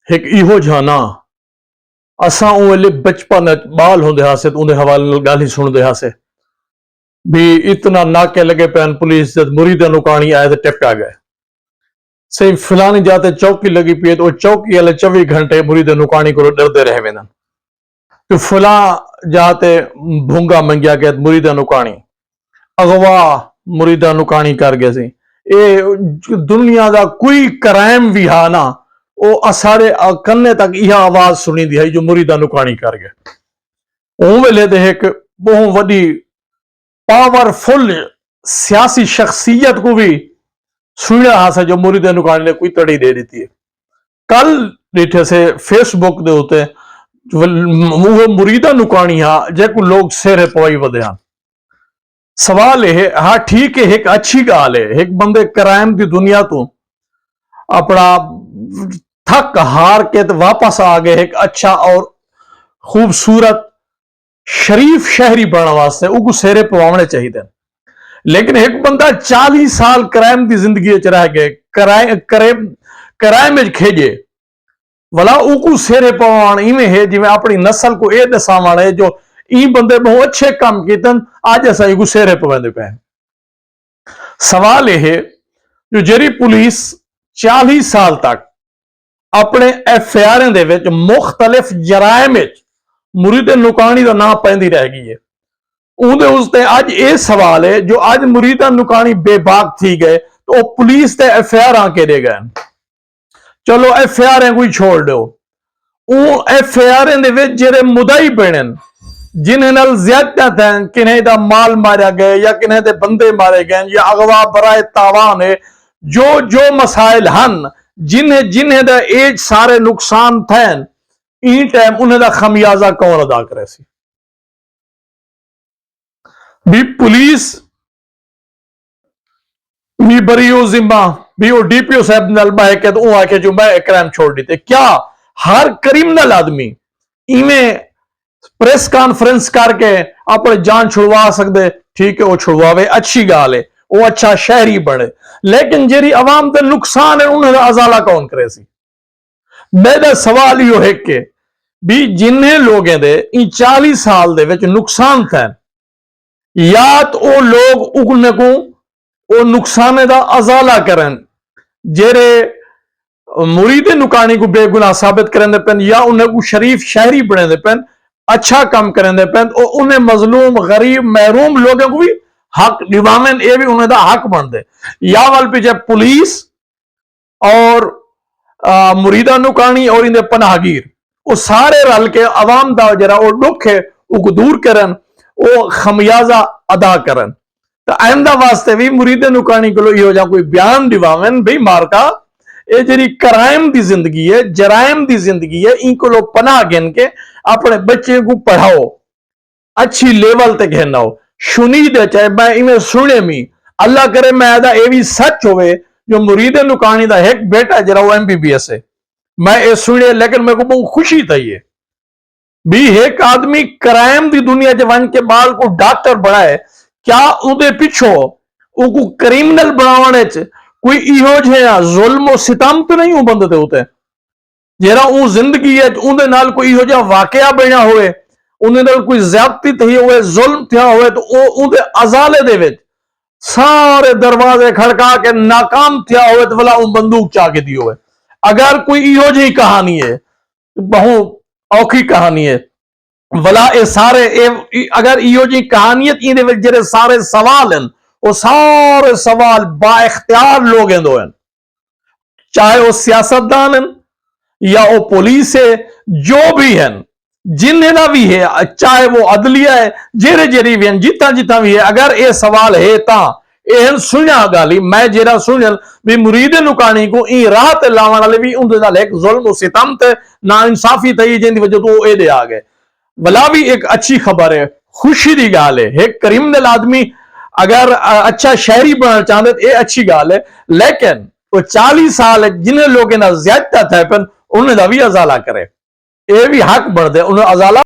एक इहो जाना असां उन वेले बचपन बाल होंदे हासे तो उनके हवाले गाली सुनते हासे भी इतना नाके लगे पैन पुलिस मुरीद नुकानी आए तो टिपटा गए सही फलानी जाते चौकी लगी पी तो चौकी वाले 24 घंटे मुरीद नुकानी को डरते रह वेंदा कि फला जाते भूंगा मंगिया गया मुरीद नुकानी अगवा मुरीद नुकानी कर गए सी ए दुनिया का कोई क्राइम भी हा ना वो असारे कन्ने तक यह आवाज सुनी दी है जो मुरीदा नुकानी कर गए उन वेले ते एक बहुत वडी पावरफुल सियासी शख्सियत को भी सुनिया हासा जो मुरीदा नुकानी ने कोई तड़ी दे दी है कल डिठे से फेसबुक दे उते वो मुरीदा नुकानी हा जेको लोग सेरे पवाई वधे हा सवाल है हाँ ठीक है एक अच्छी गाल है एक बंदे क्राइम की दुनिया तो अपना थक हार के तो वापस आ गए एक अच्छा और खूबसूरत शरीफ शहरी बनने वास्ते उनको सेरे पवाने चाहिए लेकिन एक बंदा 40 साल क्राइम की जिंदगी च रह गए क्राइम खेजे भला उनको सेरे पवान इवें है जिवें अपनी नस्ल को यह दसावण है जो ई बंदे बहुत अच्छे काम किए आज असा इनको सेरे पवेंदे पे सवाल यह है जो जेरी पुलिस 40 साल तक अपने एफआईआर दे मुख्तलिफ जराइम मुरीद नुकानी का नाम पैंदी रह गई है उनके उसते अज ये सवाल है जो अज मुरीदा नुकानी बेबाक थी गए तो पुलिस ते एफआईआर के दे गए चलो एफआईआर कोई छोड़ दो एफआईआर जेरे मुदई बने जिन्हें नाल ज़्यादत है किन्हें दा माल मारा गया या किन्हें दे बंदे मारे गए या अगवा बराए तावान है जो जो मसाइल हन जिन्हें जिन्हें दा एज सारे नुकसान थे इन टाइम उन्हें दा खमियाजा कौन अदा करे सी भी पुलिस भी बरियो जिम्मा भी वो डीपीओ साहब नाल बाहे के तो आके जो मैं क्राइम छोड़ दी क्या हर क्रिमिनल आदमी इवें प्रेस कॉन्फ्रेंस करके अपने जान छुड़वा सकते ठीक है वो छुड़वावे अच्छी गाल है वो अच्छा शहरी बने लेकिन जेरी अवाम का नुकसान है उन्हें अजाला कौन करे सी मेरा सवाल यो है कि भी जिन्हें लोगों दे इन 40 साल दे विच नुकसान थे या तो वो लोग उगने को वो नुकसान का अजाला करन जेरे मुरीद नुकानी को बेगुनाह साबित करेंदे पेन या उन्हें को शरीफ शहरी बने पेन अच्छा काम करेंदे पेन और उन्हें मजलूम गरीब महरूम लोगों को भी हक निभावें ये भी उन्हें दा हक बनते या वाल पीछे पुलिस और मुरीदा नुकानी और इनके पनाहगीर वो सारे रल के अवाम दा जरा वो दुख है वो दूर करन वो खमियाजा अदा करन तो आइंदा वास्ते भी मुरीद नुकानी को यो जा कोई बयान दिवावें भाई मारका ये जी क्राइम की जिंदगी है जराइम की जिंदगी है इनको लोग पनाह गिन के अपने बच्चे को पढ़ाओ अच्छी लेवल तक घेनाओ सुनी दे चाहे मैं इवें सुने मी अल्लाह करे मैं ये भी सच होवे जो मुरीद नुकानी का एक बेटा जरा वो MBBS है मैं ये सुने लेकिन मेरे को बहुत खुशी थी है भी एक आदमी क्राइम की दुनिया च वन के बाल को डॉक्टर बनाए क्या उदे पिछो उनको क्रिमिनल बनाने कोई इहो जिहा जुल्म सितम तो नहीं बंद ते उते जेरा वो जिंदगी है उनके नाल कोई इहो जिहा वाकया बना होए उनके नाल कोई ज्यादती थी होए जुल्म थिया होए तो वो उनके अजाले दे विच सारे दरवाजे खड़का के नाकाम थिया होए तो भला बंदूक चा के दी होए अगर कोई इहो जी कहानी है बहुत औखी कहानी है भला ये सारे अगर इहो जी कहानियत इहदे विच जेरे सारे सवाल हैं वो सारे सवाल बाइख्तियार लोग हैं चाहे वो सियासतदान हैं या वो पुलिस है जो भी हैं जिन्हें भी है चाहे वो अदलिया है जेरे जेरी भी हैं जितना जितना भी है अगर ये सवाल है ता एहन सुनिया गाली मैं जेरा सुनल भी मुरीद नुकानी को ई राह ते लावण वाले भी उनके नाल एक जुल्म सितम ते ना इंसाफी थी जिंदी वजह तो वो ए आ गए भला भी एक अच्छी खबर है खुशी की गाल है एक क्रिमिनल आदमी अगर अच्छा शहरी बनना चाहते ये अच्छी गाल है लेकिन वो 40 साल जिन्हें लोग ज्यादा थे उन्हें भी अजाला करे ये भी हक बढ़ते उन्हें अजाला